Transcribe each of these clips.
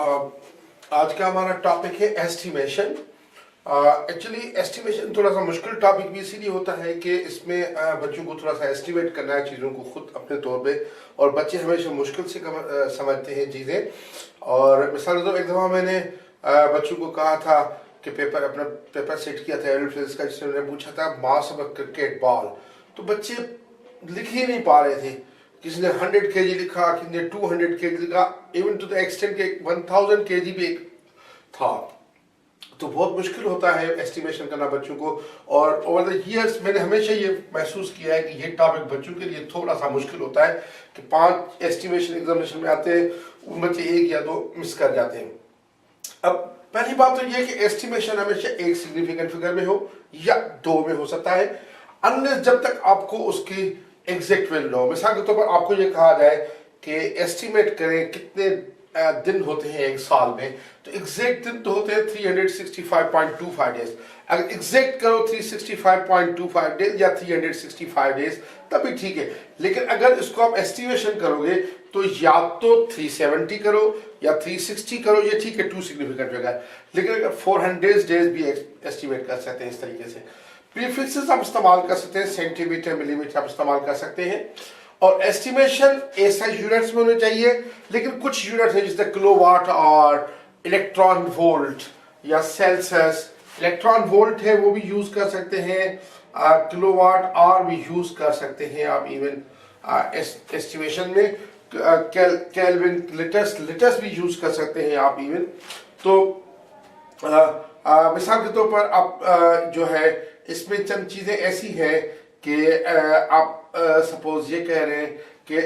आज का हमारा टॉपिक है एस्टिमेशन। एक्चुअली एस्टिमेशन थोड़ा सा मुश्किल टॉपिक भी इसीलिए होता है कि इसमें बच्चों को थोड़ा सा एस्टिमेट करना है चीज़ों को खुद अपने तौर पे, और बच्चे हमेशा मुश्किल से समझते हैं चीज़ें। और मिसाल तो एक दफ़ा मैंने बच्चों को कहा था कि अपना पेपर सेट किया था एनुअल फिजिक्स का, जिसमें मैंने पूछा था मास ऑफ अ क्रिकेट बॉल, तो बच्चे लिख ही नहीं पा रहे थे। किसी ने 100 kg लिखा, किसी ने 200 kg लिखा, इवन टू द एक्सटेंट के 1000 kg भी एक था। तो बहुत मुश्किल होता है एस्टिमेशन करना बच्चों को। और ओवर द ईयर्स मैंने हमेशा ये महसूस किया है कि ये टॉपिक बच्चों के लिए थोड़ा सा मुश्किल होता है कि 5 एस्टिमेशन एग्जामिनेशन में आते हैं, उन बच्चे 1 या 2 मिस कर जाते हैं। अब पहली बात तो ये कि एस्टिमेशन हमेशा एक सिग्निफिकेंट फिगर में हो या 2 में हो सकता है, अनलेस जब तक आपको उसकी एग्जैक्ट वैल्यू हो। मिसाल के तौर पर आपको ये कहा जाए कि एस्टिमेट करें कितने दिन होते हैं एक साल में, तो एग्जैक्ट दिन तो होते हैं 365.25 डेज। अगर एग्जैक्ट करो 365.25 डेज या 365 डेज तभी ठीक है। लेकिन अगर इसको आप एस्टिमेशन करोगे तो या तो 370 करो या 360 करो, ये ठीक है, 2 सिग्निफिकेंट फिगर। लेकिन अगर 400 डेज भी एस्टिमेट कर सकते हैं इस तरीके से। प्रीफिक्सेस आप इस्तेमाल कर सकते हैं, सेंटीमीटर मिलीमीटर आप इस्तेमाल कर सकते हैं। और एस्टिमेशन ऐसा यूनिट्स में होने चाहिए, लेकिन कुछ यूनिट्स है जैसे किलोवाट और इलेक्ट्रॉन वोल्ट या सेल्सियस। इलेक्ट्रॉन वोल्ट है वो भी यूज कर सकते हैं, किलोवाट आवर भी यूज कर सकते हैं आप इवन एस्टिमेशन में। केल्विन लिटर्स भी यूज कर सकते हैं आप इवन। तो मिसाल के तौर पर आप जो है इसमें चंद चीजें ऐसी हैं कि आप सपोज ये कह रहे हैं कि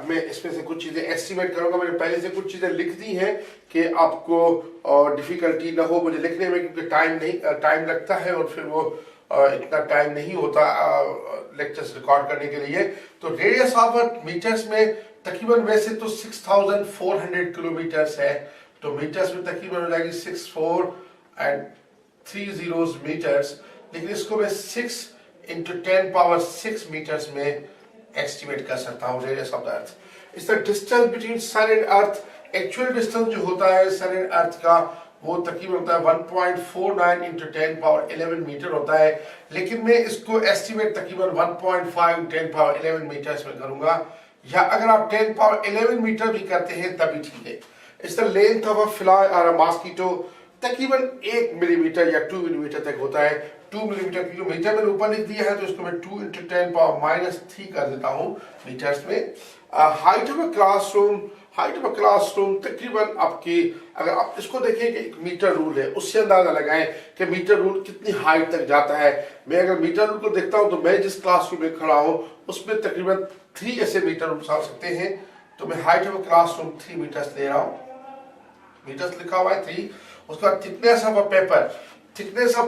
मैं इसमें से कुछ चीजें एस्टिमेट करूंगा। मैंने पहले से कुछ चीजें लिख दी हैं कि आपको डिफिकल्टी ना हो मुझे लिखने में, क्योंकि टाइम लगता है और फिर वो इतना टाइम नहीं होता लेक्चर्स रिकॉर्ड करने के लिए। तो रेडियस ऑफ मीटर्स में तकरीबन वैसे तो 6400 किलोमीटर्स है, तो मीटर्स में तकरीबन हो जाएगी 64 and 3 zeros मीटर्स। लेकिन इसको मैं 6 into 10 power 6 मीटर्स में एस्टिमेट कर सकता हूँ रेडियस ऑफ द अर्थ। इस तरह distance between sun and earth, actual distance जो होता है सन एंड अर्थ का वो तकरीबन होता है 1.49 into 10 power 11 मीटर होता है। लेकिन मैं इसको एस्टिमेट तकरीबन 1.5 10 power 11 मीटर्स में करूंगा, या अगर आप 10 power 11 मीटर भी करते हैं तभी ठीक है। इस तरह लेंथ ऑफ अ फ्लाई और अ मॉस्किटो तकरीबन 1 मिलीमीटर या 2 मिलीमीटर तक होता है। 2 मिलीमीटर क्योंकि मीटर मैंने ऊपर लिख दिया है तो इसको मैं 2 into 10 power -3 कर देता हूँ मीटर्स में। हाइट ऑफ अ क्लासरूम तकरीबन आपकी, अगर आप इसको देखें कि एक मीटर रूल है, उससे अंदाजा लगाएं कि मीटर रूल कितनी हाइट तक जाता है। मैं अगर मीटर रूल को देखता हूँ तो मैं जिस क्लासरूम में खड़ा हूँ उसमें तकरीबन 3 ऐसे मीटर रूल्स आ सकते हैं। तो मैं height of a classroom 3 metres ले रहा हूँ, मीटर्स लिखा हुआ है 3। उसका थिकनेस ऑफ अ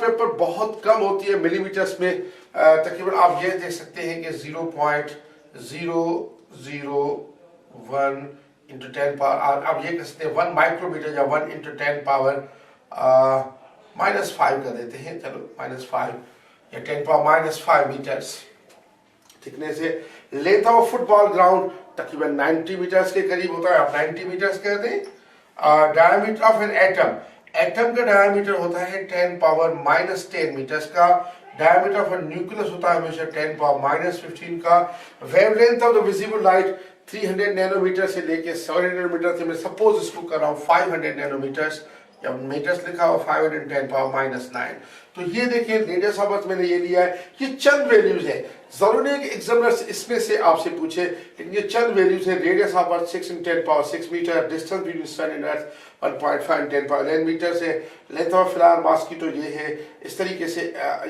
पेपर बहुत कम होती है मिलीमीटर्स में, तकरीबन आप ये देख सकते हैं कि 0.001 into 10 पावर, आप ये कह सकते हैं 1 माइक्रोमीटर या 1 into 10 पावर -5 कर देते हैं, चलो -5 या 10 पावर -5 मीटर्स थिकनेस है। लेंथ ऑफ फुटबॉल ग्राउंड तकरीबन 90 मीटर्स के करीब होता है, आप 90 मीटर्स कह दें। डायमीटर ऑफ एन एटम का डायमीटर होता है 10 पावर -10 मीटर्स का। डायमीटर ऑफ न्यूक्लियस होता है हमेशा 10 पावर -15 का। Wavelength of the visible light 300 nanometre से लेके 700 मीटर से, मैं सपोज इसको कर रहा हूँ 500 नैनोमीटर्स या मीटर्स लिखा हुआ 510 पावर -9। तो ये देखिए रेडियस ऑफ अर्थ मैंने ये लिया है। ये चंद वैल्यूज है, जरूरी है कि एग्जामिनर इसमें से आपसे पूछे, लेकिन ये चंद वैल्यूज है। Radius of earth 6 × 10 power 6 metre, distance between sun and earth 1.5 × 10 power 11 metre से। लेंथ ऑफ फ्लावर मॉस्किटो ये है, इस तरीके से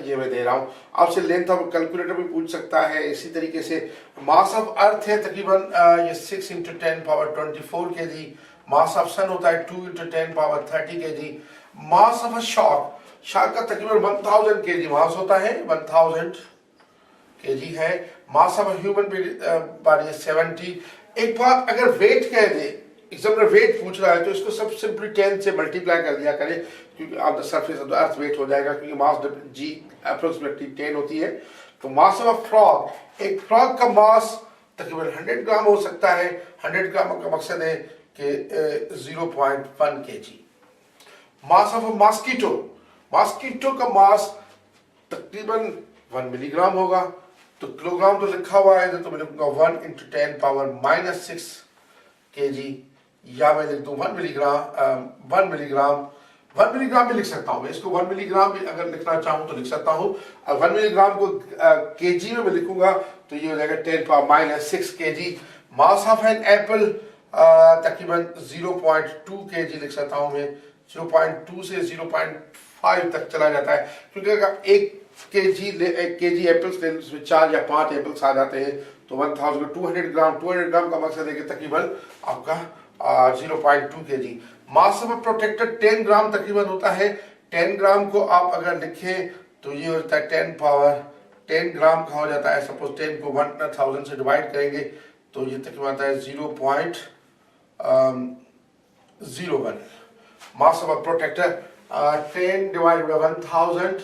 ये मैं दे रहा हूँ। आपसे लेंथ ऑफ कैलकुलेटर भी पूछ सकता है इसी तरीके से। मास ऑफ अर्थ है तकरीबन ये 6 × 10 पावर 24 kg। मास ऑफ सन होता है 2 × 10 power 30 kg। Mass of a shark का तकरीबन 1000 kg मास होता है, 1000 kg है। Mass of human body 70। एक बात, अगर वेट कह दे, एग्जामिनर वेट पूछ रहा है तो इसको सब सिंपली 10 से मल्टीप्लाई कर दिया करें, क्योंकि on the surface of the earth weight हो जाएगा, क्योंकि मास जी अप्रोक्सीमेटली 10 होती है। तो मास ऑफ फ्रॉग, एक फ्रॉग का मास तकरीबन 100 ग्राम हो सकता है। 100 ग्राम का मकसद है कि 0.1 kg। Mass of a mosquito, mosquito का मास तकरीबन 1 मिलीग्राम होगा। तो किलोग्राम तो लिखा हुआ है, तो मैं लिखूंगा 1 × 10⁻⁻6 kg, या मैं लिख दूं 1 मिलीग्राम। 1 मिलीग्राम भी लिख सकता हूं मैं इसको, 1 मिलीग्राम भी अगर लिखना चाहूं तो लिख सकता हूं। 1 मिलीग्राम को केजी में मैं लिखूंगा तो ये हो जाएगा 10⁻⁻6 kg। Mass of an apple तकरीबन 0.2 kg लिख सकता हूं मैं। 0.2 से 0.5 तक चला जाता है, क्योंकि अगर एक केजी एप्पल्स ले, उसमें 4 या 5 एप्पल्स आ जाते हैं, तो 1200 ग्राम, 200 ग्राम का मकसद है कि तकरीबन आपका 0.2 kg। मास ऑफ प्रोटेक्टर 10 ग्राम तकरीबन होता है। 10 ग्राम को आप अगर लिखें तो ये होता है 10 ग्राम का हो जाता है। सपोज 10 को 1000 से डिवाइड करेंगे तो ये तकरीबन आता है 0.01। Mass of protractor 10 divide by 1000,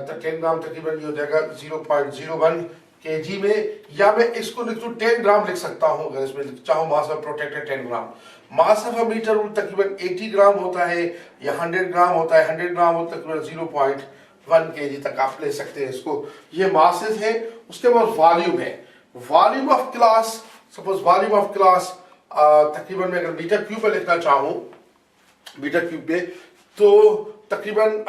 तो 10 ग्राम तकरीबन ये हो जाएगा 0.01 kg में। या मैं इसको लिख दूं 10 ग्राम लिख सकता हूं अगर इसमें चाहूं। Mass of protractor 10 gram. Mass of a metre तकरीबन 80 ग्राम होता है या 100 ग्राम होता है। 100 ग्राम होता है तकरीबन 0.1 kg तक आप ले सकते हैं इसको। ये मासेस है। उसके बाद वॉल्यूम है। Volume of class, suppose volume of class तकरीबन मैं अगर मीटर क्यूब में लिखना चाहूं, मीटर क्यूब पे, तो तकरीबन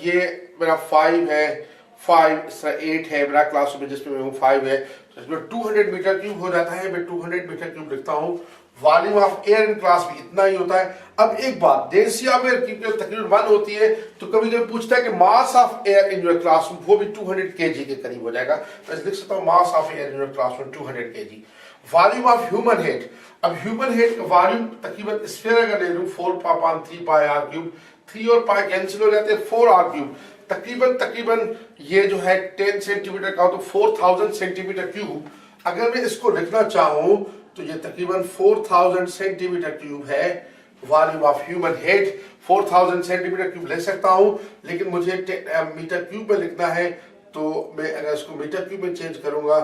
ये मेरा 5 है, 8 है मेरा क्लास में, जिसमें मैं हूँ 5 है, तो इसमें 200 मीटर क्यूब हो जाता है। मैं 200 मीटर क्यूब लिखता हूँ। Volume of air in class भी इतना ही होता है। अब एक बात, डेंसिटी ऑफ एयर क्योंकि तकरीबन 1 होती है, तो कभी कभी पूछता है कि mass of air in your classroom, वो भी 200 kg के करीब हो जाएगा। मैं लिख सकता हूँ mass of air in your classroom 200 kg। Volume of human head, अब ह्यूमन हेड का वॉल्यूम तकरीबन स्फीयर अगर ले लूँ 4π/3 πr³, 3 और पाई कैंसिल हो जाते हैं, 4r³ तकरीबन ये जो है 10 सेंटीमीटर का हो तो 4000 सेंटीमीटर क्यूब। अगर मैं इसको लिखना चाहूं तो ये तकरीबन 4000 सेंटीमीटर क्यूब है। Volume of human head 4000 centimetre cube ले सकता हूं, लेकिन मुझे मीटर क्यूब में लिखना है, तो मैं अगर इसको मीटर क्यूब में चेंज करूंगा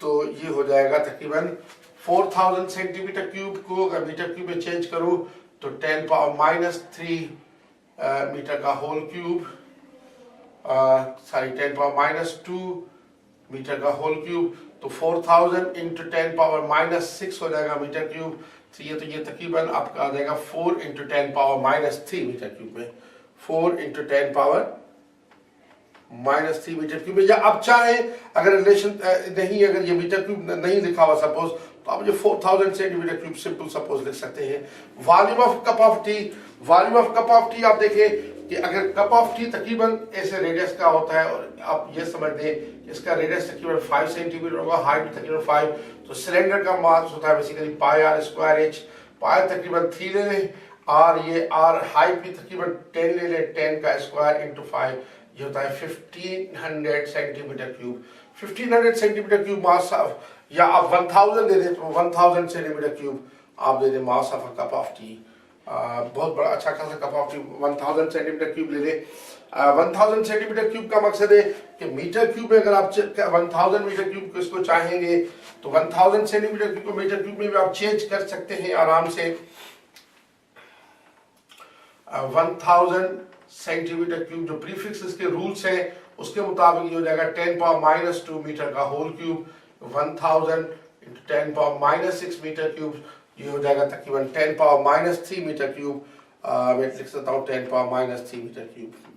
तो ये हो जाएगा तकरीबन 4000 सेंटीमीटर क्यूब को अगर मीटर क्यूब में चेंज करूं तो 10⁻³ मीटर का होल क्यूब, 10⁻² मीटर का होल क्यूब, तो 4000 × 10⁻6 हो जाएगा मीटर क्यूब। तो ये तकरीबन आपका आ जाएगा 4 × 10⁻³ मीटर क्यूब में, 4 × 10⁻³ मीटर क्यूब में। या आप चाहें अगर रिलेशन नहीं, अगर ये मीटर क्यूब नहीं लिखा हुआ सपोज, तो आप ये 4000 सेंटीमीटर क्यूब सिंपल सपोज लिख सकते हैं। Volume of cup of T, volume of cup of T आप देखें कि अगर कप ऑफ टी तकरीबन ऐसे रेडियस का होता है, और आप ये समझ दें इसका रेडियस तकरीबन 5 सेंटीमीटर होगा, हाइट तकरीबन 5, तो सिलेंडर का मास होता है बेसिकली πr²h। पाई तकरीबन 3 ले लें, r ये r हाइट भी तकरीबन 10 ले लें, 10 का स्क्वायर इंटू 5, ये होता है 1500 centimetre cube. 1500 centimetre cube mass of, या आप 1000 दे दें तो 1000 सेंटीमीटर क्यूब आप दे दें मास of a cup of T. बहुत बड़ा अच्छा खासा cup of T 1000 centimetre cube ले ले। 1000 सेंटीमीटर क्यूब का मकसद है कि मीटर क्यूब में अगर आप 1000 मीटर क्यूब को इसको चाहेंगे तो 1000 सेंटीमीटर क्यूब को मीटर क्यूब में भी आप चेंज कर सकते हैं आराम से। 1000 सेंटीमीटर क्यूब जो प्रीफिक्स इसके रूल्स हैं उसके मुताबिक ये हो जाएगा 10⁻² मीटर का होल क्यूब। 1000 × 10⁻6 मीटर क्यूब ये हो जाएगा तकरीबन 10⁻³ मीटर क्यूब। मैं लिख सकता हूँ 10⁻³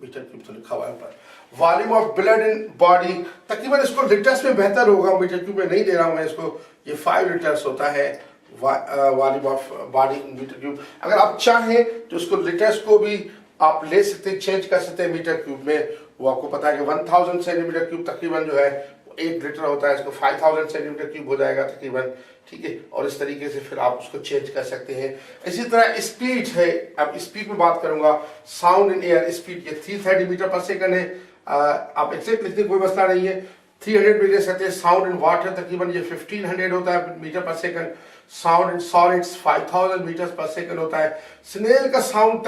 मीटर क्यूब तो लिखा हुआ है ऊपर। Volume of blood in body, तकरीबन इसको लीटर्स में बेहतर होगा, मीटर क्यूब में नहीं दे रहा हूँ मैं इसको, ये 5 लीटर्स होता है volume of body in metre cube. अगर आप चाहें तो इसको लीटर्स को भी आप ले सकते हैं, चेंज कर सकते हैं मीटर क्यूब में। वो आपको पता है कि 1000 सेंटीमीटर क्यूब तकरीबन जो है 1 लीटर होता है, इसको 5000 सेंटीमीटर क्यूब हो जाएगा तकरीबन, ठीक है। और इस तरीके से फिर आप उसको चेंज कर सकते हैं। इसी तरह स्पीड है, अब स्पीड में बात करूंगा। साउंड इन एयर स्पीड ये 330 मीटर पर सेकंड है। आप एक्सेक्ट लिखते कोई मसला नहीं है, 300 भी ले सकते हैं। साउंड इन वाटर तकरीबन ये 1500 होता है metre per second. Sound in solids 5000 metre per second होता है। स्नेल का साउंड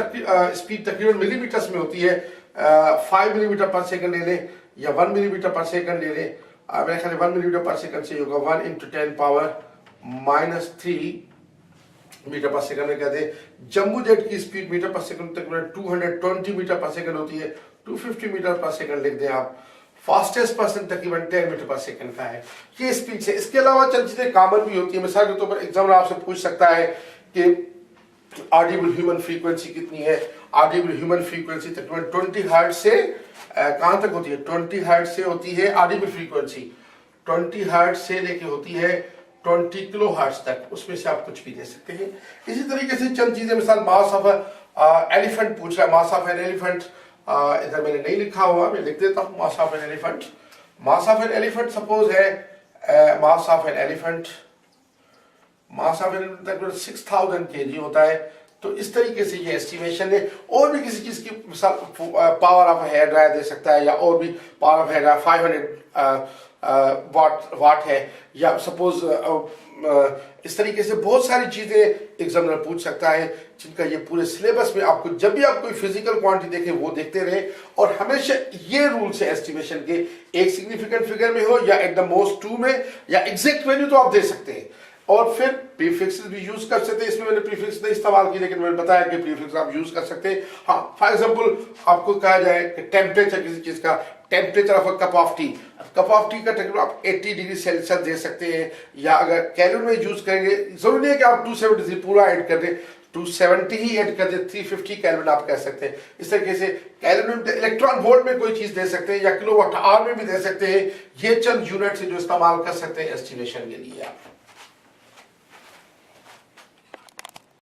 स्पीड तकरीबन मिलीमीटर्स में होती है। 5 मिलीमीटर पर सेकंड ले लें या 1 मिलीमीटर पर सेकंड ले लें। मेरे ख्याल 1 मिलीमीटर पर सेकंड से होगा 1 × 10⁻³ मीटर पर सेकंड में कहते हैं। जम्बो जेट की स्पीड मीटर पर सेकंड तकरीबन 220 मीटर पर सेकंड होती है, 250 मीटर पर सेकंड लिख दें आप। फास्टेस्ट पर्सन तकरीबन 10 मीटर पर सेकंड का है ये स्पीड से। इसके अलावा चंद चीजें कॉमन भी होती है। मिसाल के तौर पर एग्जामिनर आपसे पूछ सकता है कि ऑडिबल ह्यूमन फ्रीक्वेंसी कितनी है। ऑडिबल ह्यूमन फ्रीक्वेंसी तकरीबन 20 हर्ट्ज से कहां तक होती है, 20 हर्ट्ज से होती है ऑडिबल फ्रीक्वेंसी, 20 हर्ट्ज से लेके होती है 20 किलो हर्ट्ज तक, उसमें से आप कुछ भी दे सकते हैं। इसी तरीके से चंद चीजें, मिसाल मास ऑफ एलिफेंट पूछ रहा है, मास ऑफ एन एलिफेंट, इधर मैंने नहीं लिखा हुआ, मैं लिख देता हूं mass of an elephant. Mass of an elephant suppose है mass of an elephant, mass of an elephant तकरीबन 6000 kg होता है। तो इस तरीके से ये एस्टिमेशन है। और भी किसी चीज की मिसाल पावर ऑफ हेयर ड्रायर दे सकता है, या और भी पावर ऑफ हेयर ड्रायर 500 वाट है, या सपोज इस तरीके से बहुत सारी चीजें एग्जामिनर पूछ सकता है, जिनका ये पूरे सिलेबस में आपको जब भी आप कोई फिजिकल क्वांटिटी देखें वो देखते रहे। और हमेशा ये रूल्स है एस्टिमेशन के, एक सिग्निफिकेंट फिगर में हो या एट द मोस्ट 2 में, या एग्जैक्ट वैल्यू तो आप दे सकते हैं। और फिर प्रीफिक्सेस भी यूज कर सकते हैं। इसमें मैंने प्रीफिक्स नहीं इस्तेमाल की, लेकिन मैंने बताया कि प्रीफिक्स आप यूज कर सकते हैं। हाँ, फॉर एग्जांपल आपको कहा जाए कि टेम्परेचर किसी चीज का, temperature of a cup of T, cup of T का तकरीबन आप 80 डिग्री सेल्सियस दे सकते हैं। या अगर कैलोरी में यूज करेंगे, जरूरी नहीं है कि आप 270 पूरा ऐड कर दें, 270 ही ऐड कर दे, 350 केल्विन आप कह सकते हैं। इस तरीके से केल्विन इलेक्ट्रॉन वोल्ट में कोई चीज दे सकते हैं, या किलोवाट आवर में भी दे सकते हैं। ये चंद यूनिट से जो इस्तेमाल कर सकते हैं एस्टिमेशन के लिए आप।